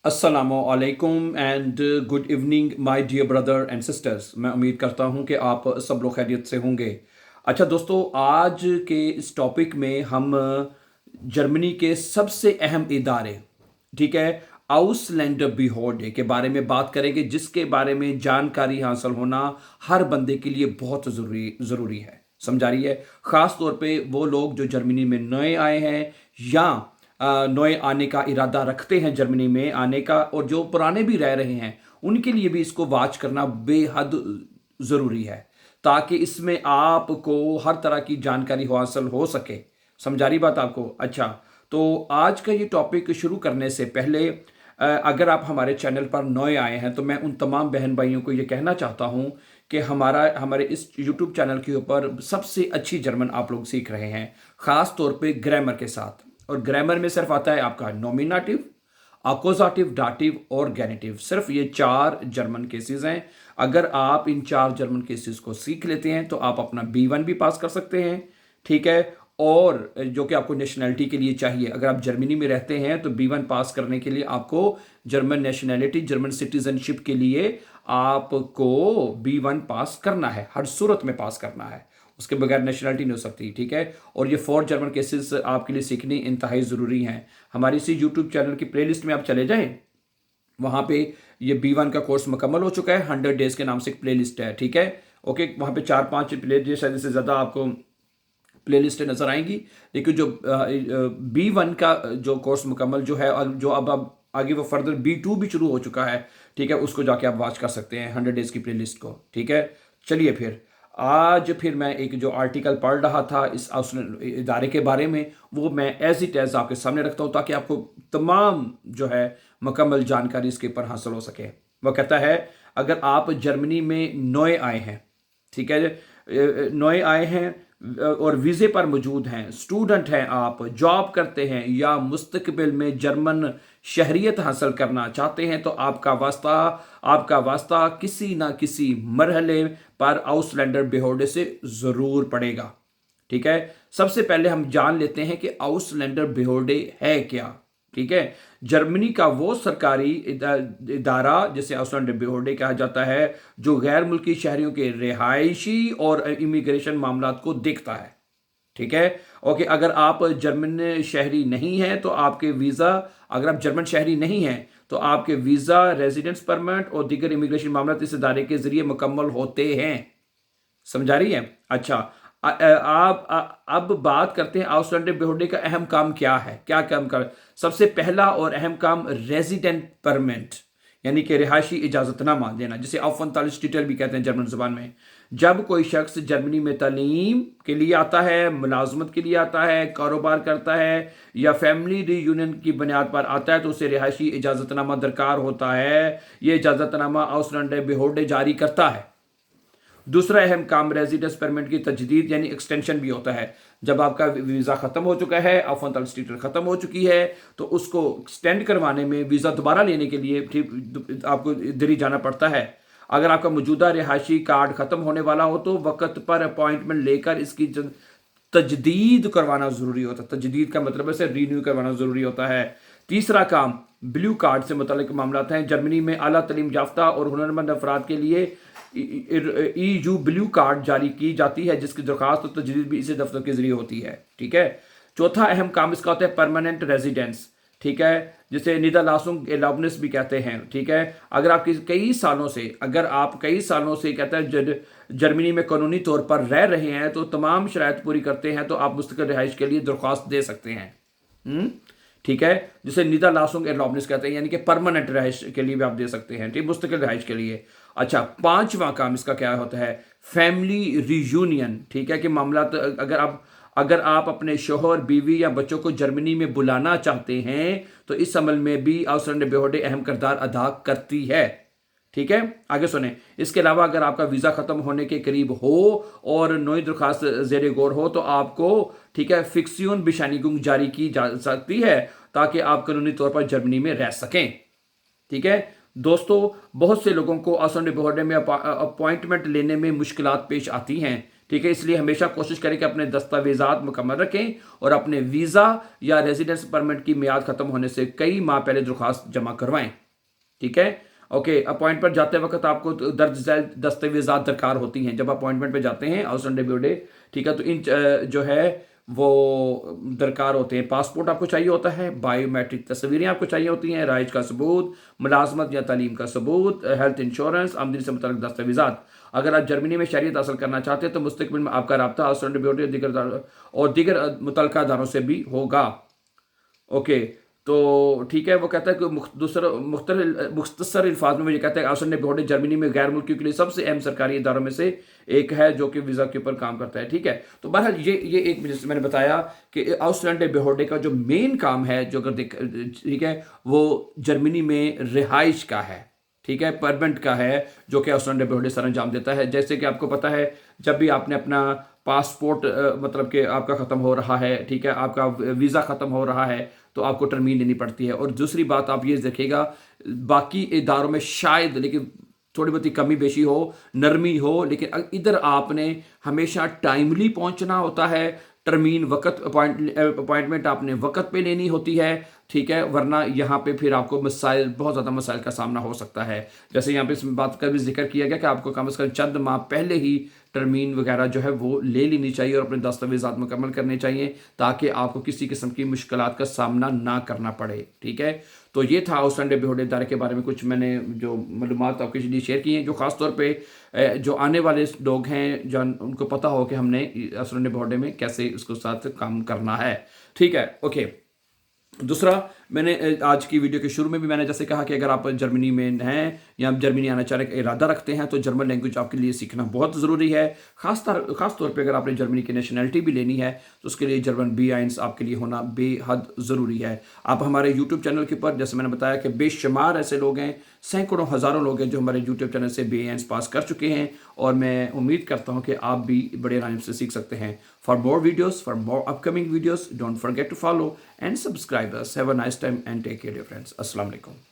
अस्सलामुअलैकुम and good evening my dear brother and sisters. मैं उम्मीद करता हूं कि आप सब लोग खैरियत से होंगे। अच्छा दोस्तों, आज के इस टॉपिक में हम जर्मनी के सबसे अहम इदारे, ठीक है, आउसलैंडर बिहोर्डे के बारे में बात करेंगे, जिसके बारे में जानकारी हासिल होना हर बंदे के लिए बहुत ज़रूरी है। समझा रही है? ख़ास तौर पे वो लोग जो जर्मनी में नए आए हैं या नए आने का इरादा रखते हैं जर्मनी में आने का, और जो पुराने भी रह रहे हैं उनके लिए भी इसको वाच करना बेहद ज़रूरी है, ताकि इसमें आपको हर तरह की जानकारी हासिल हो सके। समझा रही बात आपको? अच्छा, तो आज का ये टॉपिक शुरू करने से पहले अगर आप हमारे चैनल पर नए आए हैं तो मैं उन तमाम बहन भाइयों को ये कहना चाहता हूँ कि हमारे इस यूट्यूब चैनल के ऊपर सबसे अच्छी जर्मन आप लोग सीख रहे हैं, ख़ास तौर पे ग्रामर के साथ। और ग्रामर में सिर्फ आता है आपका नॉमिनेटिव, अकोजाटिव, डाटिव और गैनिटिव। सिर्फ ये 4 जर्मन केसेस हैं। अगर आप इन 4 जर्मन केसेस को सीख लेते हैं तो आप अपना B1 भी पास कर सकते हैं, ठीक है। और जो कि आपको नेशनैलिटी के लिए चाहिए, अगर आप जर्मनी में रहते हैं तो B1 पास करने के लिए आपको जर्मन नेशनैलिटी, जर्मन सिटीजनशिप के लिए आपको B1 पास करना है, हर सूरत में पास करना है, उसके बगैर नेशनलिटी नहीं हो सकती, ठीक है। और ये 4 जर्मन केसेस आपके लिए सीखने इंतहाई ज़रूरी हैं। हमारी इसी यूट्यूब चैनल की प्लेलिस्ट में आप चले जाएं, वहाँ पे ये B1 का कोर्स मुकम्मल हो चुका है। 100 डेज़ के नाम से एक प्लेलिस्ट है, ठीक है। ओके, वहाँ पे 4-5 प्लेलिस्ट है, जिससे ज़्यादा आपको प्लेलिस्टें नज़र आएंगी। लेकिन जो B1 का जो कोर्स मुकम्मल जो है, और जो अब आगे वो फर्दर B2 भी शुरू हो चुका है, ठीक है, उसको जाके आप वॉच कर सकते हैं 100 डेज़ की प्लेलिस्ट को, ठीक है। चलिए फिर मैं एक जो आर्टिकल पढ़ रहा था इस इदारे के बारे में, वो मैं एज इट एज आपके सामने रखता हूँ, ताकि आपको तमाम जो है मुकम्मल जानकारी इसके ऊपर हासिल हो सके। वह कहता है, अगर आप जर्मनी में नए आए हैं, ठीक है, नए आए हैं और वीज़े पर मौजूद हैं, स्टूडेंट हैं, आप जॉब करते हैं या मुस्तकबिल में जर्मन शहरियत हासिल करना चाहते हैं, तो आपका वास्ता किसी ना किसी मरहले पर आउसलैंडर बेहोर्डे से ज़रूर पड़ेगा, ठीक है। सबसे पहले हम जान लेते हैं कि आउसलैंडर बेहोर्डे है क्या, ठीक है। जर्मनी का वो सरकारी इदारा जिसे आउसलैंडर बेहोर्डे कहा जाता है, जो गैर मुल्की शहरियों के रिहायशी और इमिग्रेशन मामलात को देखता है, ठीक है। ओके, अगर आप जर्मन शहरी नहीं हैं तो आपके वीज़ा, अगर आप जर्मन शहरी नहीं हैं तो आपके वीज़ा, रेजिडेंस परमिट और दीगर इमिग्रेशन मामलात इस इदारे के ज़रिए मुकम्मल होते हैं। समझा रही है? अच्छा, आप अब बात करते हैं आउसलैंडर बेहोर्डे का अहम काम क्या है, क्या काम कर। सबसे पहला और अहम काम रेजिडेंट परमिट, यानी कि रिहायशी इजाज़तनामा देना, जिसे ऑफनतालिश टिटल भी कहते हैं जर्मन ज़ुबान में। जब कोई शख्स जर्मनी में तालीम के लिए आता है, मुलाजमत के लिए आता है, कारोबार करता है या फैमिली रीयूनियन की बुनियाद पर आता है, तो उसे रिहायशी इजाज़तनामा दरकार होता है। ये इजाज़तनामा आउसलैंडर बेहोर्डे जारी करता है। दूसरा अहम काम रेजिडेंस परमिट की तजदीद यानी एक्सटेंशन भी होता है। जब आपका वीज़ा ख़त्म हो चुका है, ऑफन स्टेटस ख़त्म हो चुकी है, तो उसको एक्सटेंड करवाने में, वीज़ा दोबारा लेने के लिए ठीक आपको इधर ही जाना पड़ता है। अगर आपका मौजूदा रिहायशी कार्ड ख़त्म होने वाला हो तो वक्त पर अपॉइंटमेंट लेकर इसकी तजदीद करवाना ज़रूरी होता है। तजदीद का मतलब है इसे रीन्यू करवाना ज़रूरी होता है। तीसरा काम ब्लू कार्ड से मुतल्लिक मामला हैं। जर्मनी में आला तलीम याफ्ता और हुनरमंद अफराद के लिए EU ब्लू कार्ड जारी की जाती है, जिसकी दरख्वास्त और तजदीद भी इसी दफ्तर के जरिए होती है, ठीक है। चौथा अहम काम इसका होता है परमानेंट रेजिडेंस, ठीक है, जिसे निदालासुंग एलाउबनेस भी कहते हैं, ठीक है। अगर आप कई सालों से कहते हैं जर्मनी में कानूनी तौर पर रह रहे हैं, तो तमाम शराइत पूरी करते हैं, तो आप मुस्तकिल रिहाइश के लिए दरख्वास्त दे सकते हैं, ठीक है, जिसे निदालासुंग एलाउबनेस कहते हैं, यानी कि परमानेंट रिहाइश के लिए भी आप दे सकते हैं, ठीक, मुस्तकिल रिहाइश के लिए। अच्छा, पांचवा काम इसका क्या होता है? फैमिली रियूनियन, ठीक है, कि मामला अगर आप अपने शोहर, बीवी या बच्चों को जर्मनी में बुलाना चाहते हैं, तो इस अमल में भी आउसलैंडर बेहोर्डे अहम किरदार अदा करती है, ठीक है। आगे सुने, इसके अलावा अगर आपका वीज़ा ख़त्म होने के करीब हो और नई दरख्वास्त ज़ेरे गौर हो, तो आपको, ठीक है, फिक्सियन बिशानिगुंग जारी की जा सकती है, ताकि आप कानूनी तौर पर जर्मनी में रह सकें, ठीक है। दोस्तों, बहुत से लोगों को आउसलैंडर बेहोर्डे में अपॉइंटमेंट लेने में मुश्किलात पेश आती हैं, ٹھیک ہے، اس لیے ہمیشہ کوشش کریں کہ اپنے دستاویزات مکمل رکھیں اور اپنے ویزا یا ریزیڈنس پرمٹ کی میعاد ختم ہونے سے کئی ماہ پہلے درخواست جمع کروائیں. ٹھیک ہے، اوکے. اپوائنٹ پر جاتے وقت آپ کو درج ذیل دستاویزات درکار ہوتی ہیں جب اپوائنٹمنٹ پہ جاتے ہیں آؤسلینڈ بیوڈے. ٹھیک ہے، تو ان جو ہے وہ درکار ہوتے ہیں. پاسپورٹ آپ کو چاہیے ہوتا ہے، بایو میٹرک تصویریں آپ کو چاہیے ہوتی ہیں، رہائش کا ثبوت، ملازمت یا تعلیم کا ثبوت، ہیلتھ انشورنس، آمدنی سے متعلق دستاویزات. اگر آپ جرمنی میں شہریت حاصل کرنا چاہتے ہیں تو مستقبل میں آپ کا رابطہ آؤسلینڈ بیوڈے اور دیگر متعلقہ اداروں سے بھی ہوگا. اوکے، تو ٹھیک ہے. وہ کہتا ہے کہ مختصر الفاظ میں وہ یہ کہتا ہے کہ آؤسلینڈ بیوڈے جرمنی میں غیر ملکیوں کے لیے سب سے اہم سرکاری اداروں میں سے ایک ہے جو کہ ویزا کے اوپر کام کرتا ہے. ٹھیک ہے، تو بہرحال یہ ایک جیسے میں نے بتایا کہ آؤسلینڈ بیوڈے کا جو مین کام ہے جو اگر ٹھیک ہے وہ جرمنی میں رہائش کا ہے. ٹھیک ہے، پرمنٹ کا ہے جو کہ آؤسلینڈ بیوڈے سر انجام دیتا ہے. جیسے کہ آپ کو پتا ہے جب بھی آپ نے اپنا پاسپورٹ مطلب کہ آپ کا ختم ہو رہا ہے، ٹھیک ہے، آپ کا ویزا ختم ہو رہا ہے تو آپ کو ترمیم لینی پڑتی ہے. اور دوسری بات آپ یہ دیکھیے گا باقی اداروں میں شاید لیکن تھوڑی بہت کمی بیشی ہو، نرمی ہو، لیکن ادھر آپ نے ہمیشہ ٹائملی پہنچنا ہوتا ہے. ٹرمین وقت اپوائنٹمنٹ آپ نے وقت پہ لینی ہوتی ہے. ٹھیک ہے، ورنہ یہاں پہ پھر آپ کو بہت زیادہ مسائل کا سامنا ہو سکتا ہے. جیسے یہاں پہ اس بات کا بھی ذکر کیا گیا کہ آپ کو کم از کم چند ماہ پہلے ہی ٹرمین وغیرہ جو ہے وہ لے لینی چاہیے اور اپنے دستاویزات مکمل کرنے چاہیے تاکہ آپ کو کسی قسم کی مشکلات کا سامنا نہ کرنا پڑے. ٹھیک ہے، تو یہ تھا آؤسلینڈ بیوڈے ادارے کے بارے میں کچھ میں نے جو معلومات آپ کے لیے شیئر کی ہیں جو خاص طور پہ جو آنے والے لوگ ہیں ان کو پتہ ہو کہ ہم نے آؤسلینڈ بیوڈے میں کیسے اس کے ساتھ کام کرنا ہے. ٹھیک ہے، اوکے. دوسرا، میں نے آج کی ویڈیو کے شروع میں بھی میں نے جیسے کہا کہ اگر آپ جرمنی میں ہیں یا جرمنی آنا چاہنے کا ارادہ رکھتے ہیں تو جرمن لینگویج آپ کے لیے سیکھنا بہت ضروری ہے. خاص طور پہ اگر آپ نے جرمنی کی نیشنلٹی بھی لینی ہے تو اس کے لیے جرمن B1 آپ کے لیے ہونا بے حد ضروری ہے. آپ ہمارے یوٹیوب چینل کے اوپر جیسے میں نے بتایا کہ بے شمار ایسے لوگ ہیں، سینکڑوں ہزاروں لوگ ہیں جو ہمارے یوٹیوب چینل سے B1 پاس کر چکے ہیں اور میں امید کرتا ہوں کہ آپ بھی بڑے آرام سے سیکھ سکتے ہیں. For more videos, for more upcoming videos, don't forget to follow and subscribe us. Have a nice time and take care, dear friends. Assalamu alaikum.